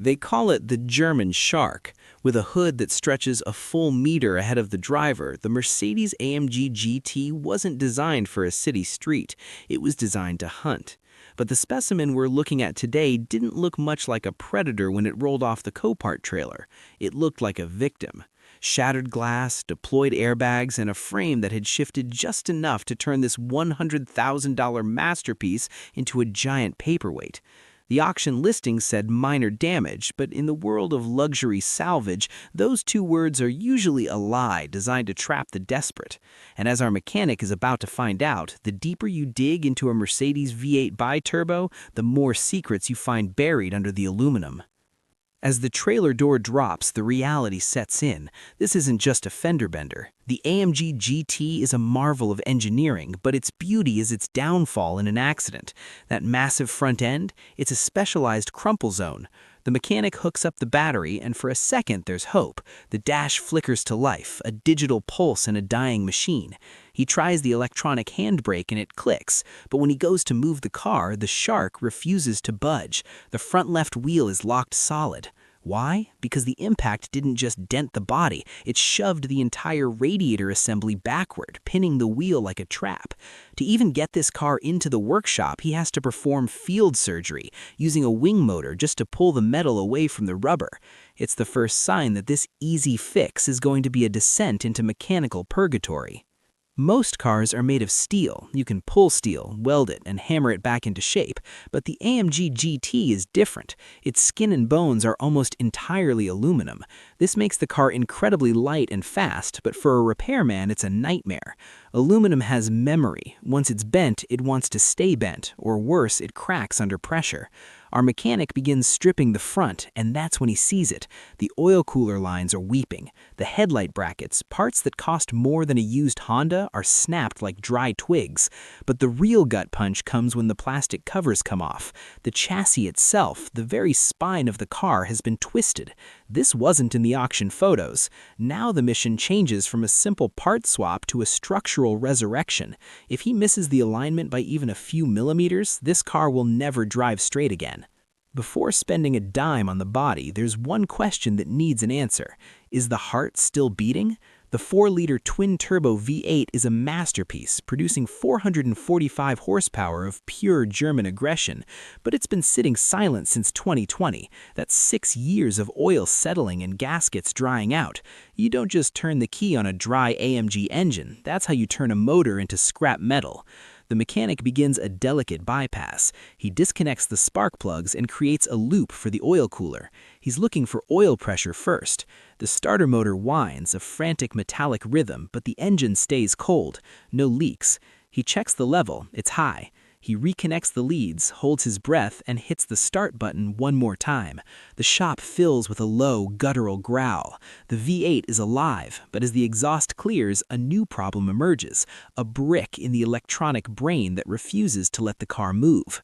They call it the German shark. With a hood that stretches a full meter ahead of the driver, the Mercedes AMG GT wasn't designed for a city street. It was designed to hunt. But the specimen we're looking at today didn't look much like a predator when it rolled off the Copart trailer. It looked like a victim. Shattered glass, deployed airbags, and a frame that had shifted just enough to turn this $100,000 masterpiece into a giant paperweight. The auction listing said minor damage, but in the world of luxury salvage, those two words are usually a lie designed to trap the desperate. And as our mechanic is about to find out, the deeper you dig into a Mercedes V8 Biturbo, the more secrets you find buried under the aluminum. As the trailer door drops, the reality sets in. This isn't just a fender bender. The AMG GT is a marvel of engineering, but its beauty is its downfall in an accident. That massive front end, it's a specialized crumple zone. The mechanic hooks up the battery, and for a second there's hope. The dash flickers to life, a digital pulse in a dying machine. He tries the electronic handbrake and it clicks, but when he goes to move the car, the shark refuses to budge. The front left wheel is locked solid. Why? Because the impact didn't just dent the body, it shoved the entire radiator assembly backward, pinning the wheel like a trap. To even get this car into the workshop, he has to perform field surgery, using a wing motor just to pull the metal away from the rubber. It's the first sign that this easy fix is going to be a descent into mechanical purgatory. Most cars are made of steel. You can pull steel, weld it, and hammer it back into shape. But the AMG GT is different. Its skin and bones are almost entirely aluminum. This makes the car incredibly light and fast, but for a repairman, it's a nightmare. Aluminum has memory. Once it's bent, it wants to stay bent, or worse, it cracks under pressure. Our mechanic begins stripping the front, and that's when he sees it. The oil cooler lines are weeping. The headlight brackets, parts that cost more than a used Honda, are snapped like dry twigs. But the real gut punch comes when the plastic covers come off. The chassis itself, the very spine of the car, has been twisted. This wasn't in the auction photos. Now the mission changes from a simple part swap to a structural resurrection. If he misses the alignment by even a few millimeters, this car will never drive straight again. Before spending a dime on the body, there's one question that needs an answer. Is the heart still beating? The 4-liter twin-turbo V8 is a masterpiece, producing 445 horsepower of pure German aggression, but it's been sitting silent since 2020. That's 6 years of oil settling and gaskets drying out. You don't just turn the key on a dry AMG engine. That's how you turn a motor into scrap metal. The mechanic begins a delicate bypass. He disconnects the spark plugs and creates a loop for the oil cooler. He's looking for oil pressure first. The starter motor whines, a frantic metallic rhythm, but the engine stays cold. No leaks. He checks the level. It's high. He reconnects the leads, holds his breath, and hits the start button one more time. The shop fills with a low, guttural growl. The V8 is alive, but as the exhaust clears, a new problem emerges, a brick in the electronic brain that refuses to let the car move.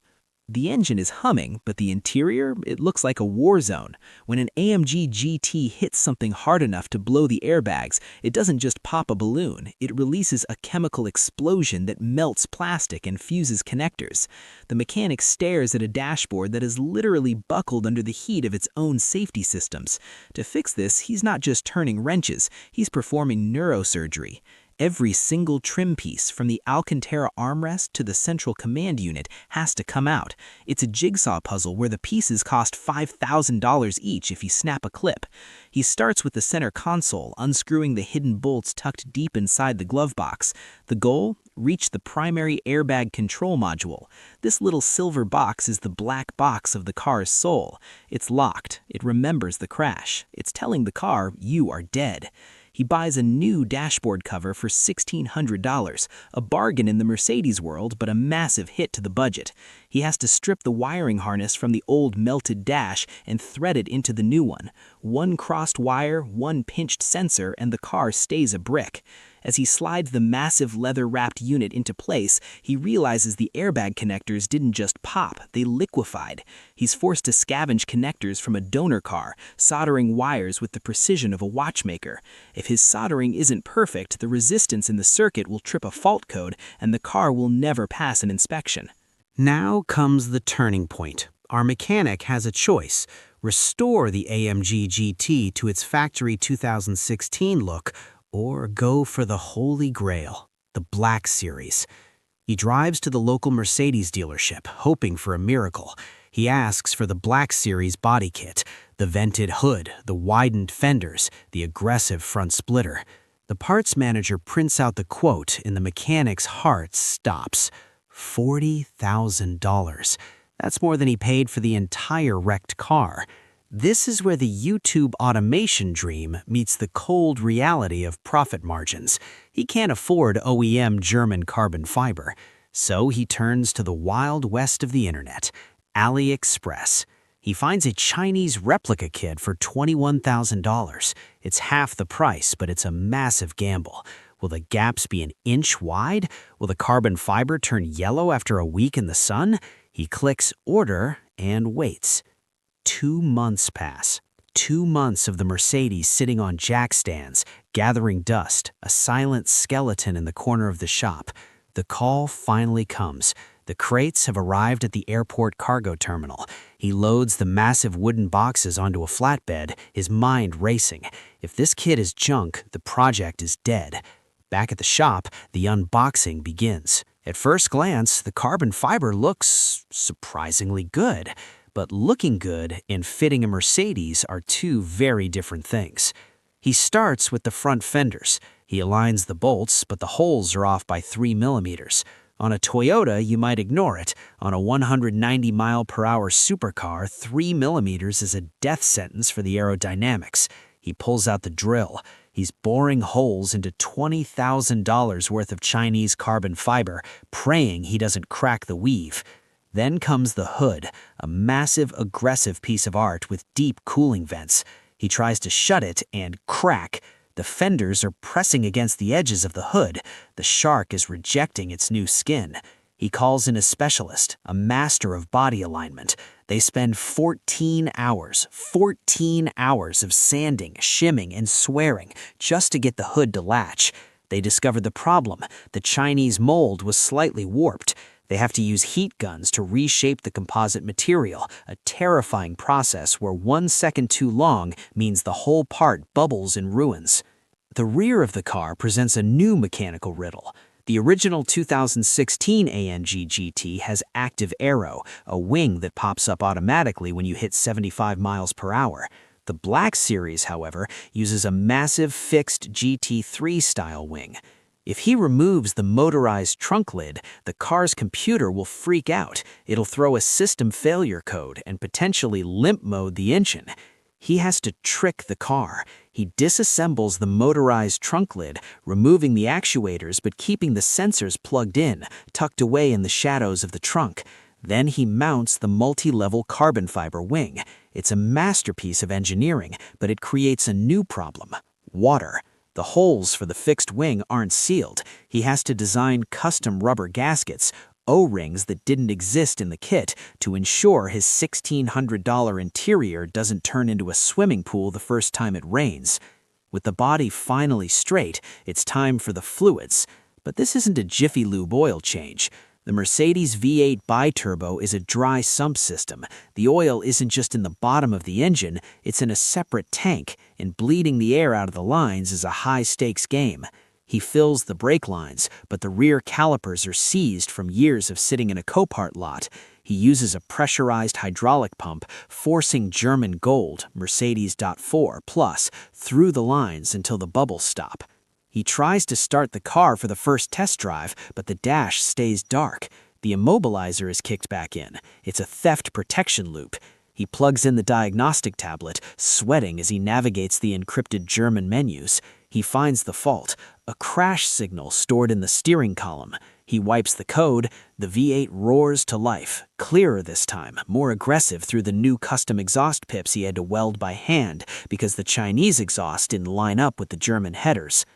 The engine is humming, but the interior, it looks like a war zone. When an AMG GT hits something hard enough to blow the airbags, it doesn't just pop a balloon, it releases a chemical explosion that melts plastic and fuses connectors. The mechanic stares at a dashboard that is literally buckled under the heat of its own safety systems. To fix this, he's not just turning wrenches, he's performing neurosurgery. Every single trim piece, from the Alcantara armrest to the central command unit, has to come out. It's a jigsaw puzzle where the pieces cost $5,000 each if you snap a clip. He starts with the center console, unscrewing the hidden bolts tucked deep inside the glove box. The goal? Reach the primary airbag control module. This little silver box is the black box of the car's soul. It's locked. It remembers the crash. It's telling the car, you are dead. He buys a new dashboard cover for $1,600, a bargain in the Mercedes world, but a massive hit to the budget. He has to strip the wiring harness from the old melted dash and thread it into the new one. One crossed wire, one pinched sensor, and the car stays a brick. As he slides the massive leather-wrapped unit into place, he realizes the airbag connectors didn't just pop, they liquefied. He's forced to scavenge connectors from a donor car, soldering wires with the precision of a watchmaker. If his soldering isn't perfect, the resistance in the circuit will trip a fault code, and the car will never pass an inspection. Now comes the turning point. Our mechanic has a choice. restore the AMG GT to its factory 2016 look, or go for the Holy Grail, the Black Series. He drives to the local Mercedes dealership, hoping for a miracle. He asks for the Black Series body kit, the vented hood, the widened fenders, the aggressive front splitter. The parts manager prints out the quote, and the mechanic's heart stops. $40,000. That's more than he paid for the entire wrecked car. This is where the YouTube automation dream meets the cold reality of profit margins. He can't afford OEM German carbon fiber, so he turns to the wild west of the internet, AliExpress. He finds a Chinese replica kit for $21,000. It's half the price, but it's a massive gamble. Will the gaps be an inch wide? Will the carbon fiber turn yellow after a week in the sun? He clicks order and waits. 2 months pass. 2 months of the Mercedes sitting on jack stands, gathering dust, a silent skeleton in the corner of the shop. The call finally comes. The crates have arrived at the airport cargo terminal. He loads the massive wooden boxes onto a flatbed, his mind racing. If this kit is junk, the project is dead. Back at the shop, the unboxing begins. At first glance, the carbon fiber looks surprisingly good. But looking good and fitting a Mercedes are two very different things. He starts with the front fenders. He aligns the bolts, but the holes are off by 3 millimeters. On a Toyota, you might ignore it. On a 190-mile-per-hour supercar, 3 millimeters is a death sentence for the aerodynamics. He pulls out the drill. He's boring holes into $20,000 worth of Chinese carbon fiber, praying he doesn't crack the weave. Then comes the hood, a massive, aggressive piece of art with deep cooling vents. He tries to shut it and crack. The fenders are pressing against the edges of the hood. The shark is rejecting its new skin. He calls in a specialist, a master of body alignment. They spend 14 hours of sanding, shimming, and swearing just to get the hood to latch. They discovered the problem. The Chinese mold was slightly warped. They have to use heat guns to reshape the composite material, a terrifying process where 1 second too long means the whole part bubbles and ruins. The rear of the car presents a new mechanical riddle. The original 2016 AMG GT has Active Aero, a wing that pops up automatically when you hit 75 miles per hour. The Black Series, however, uses a massive fixed GT3-style wing. If he removes the motorized trunk lid, the car's computer will freak out. It'll throw a system failure code and potentially limp mode the engine. He has to trick the car. He disassembles the motorized trunk lid, removing the actuators but keeping the sensors plugged in, tucked away in the shadows of the trunk. Then he mounts the multi-level carbon fiber wing. It's a masterpiece of engineering, but it creates a new problem: water. The holes for the fixed wing aren't sealed. He has to design custom rubber gaskets, O-rings that didn't exist in the kit, to ensure his $1,600 interior doesn't turn into a swimming pool the first time it rains. With the body finally straight, it's time for the fluids. But this isn't a Jiffy Lube oil change. The Mercedes V8 Biturbo is a dry sump system. The oil isn't just in the bottom of the engine, it's in a separate tank, and bleeding the air out of the lines is a high-stakes game. He fills the brake lines, but the rear calipers are seized from years of sitting in a Copart lot. He uses a pressurized hydraulic pump, forcing German gold, Mercedes .4+, through the lines until the bubbles stop. He tries to start the car for the first test drive, but the dash stays dark. The immobilizer is kicked back in. It's a theft protection loop. He plugs in the diagnostic tablet, sweating as he navigates the encrypted German menus. He finds the fault, a crash signal stored in the steering column. He wipes the code. The V8 roars to life, clearer this time, more aggressive through the new custom exhaust pips he had to weld by hand because the Chinese exhaust didn't line up with the German headers.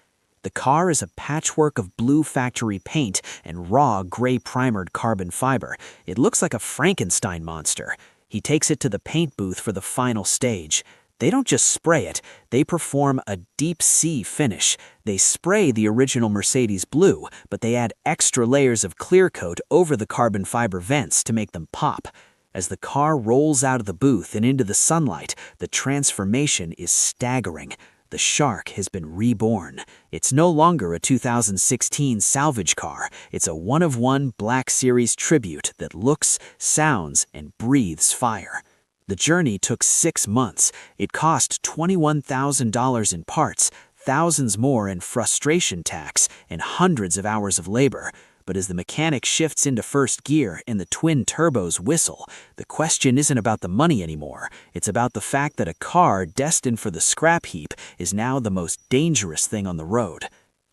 The car is a patchwork of blue factory paint and raw gray primered carbon fiber. It looks like a Frankenstein monster. He takes it to the paint booth for the final stage. They don't just spray it, they perform a deep sea finish. They spray the original Mercedes blue, but they add extra layers of clear coat over the carbon fiber vents to make them pop. As the car rolls out of the booth and into the sunlight, the transformation is staggering. The shark has been reborn. It's no longer a 2016 salvage car. It's a one-of-one Black Series tribute that looks, sounds, and breathes fire. The journey took 6 months. It cost $21,000 in parts, thousands more in frustration tax, and hundreds of hours of labor. But as the mechanic shifts into first gear and the twin turbos whistle, the question isn't about the money anymore. It's about the fact that a car destined for the scrap heap is now the most dangerous thing on the road.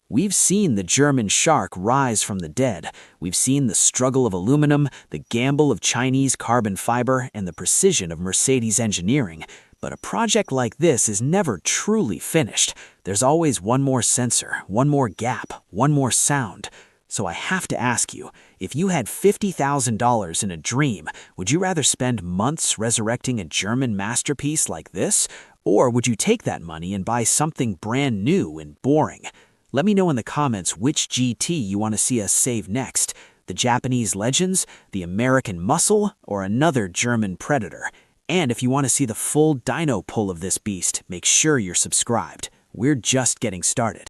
We've seen the German shark rise from the dead. We've seen the struggle of aluminum, the gamble of Chinese carbon fiber, and the precision of Mercedes engineering. But a project like this is never truly finished. There's always one more sensor, one more gap, one more sound. So I have to ask you, if you had $50,000 in a dream, would you rather spend months resurrecting a German masterpiece like this? Or would you take that money and buy something brand new and boring? Let me know in the comments which GT you want to see us save next. The Japanese Legends, the American Muscle, or another German Predator. And if you want to see the full dyno pull of this beast, make sure you're subscribed. We're just getting started.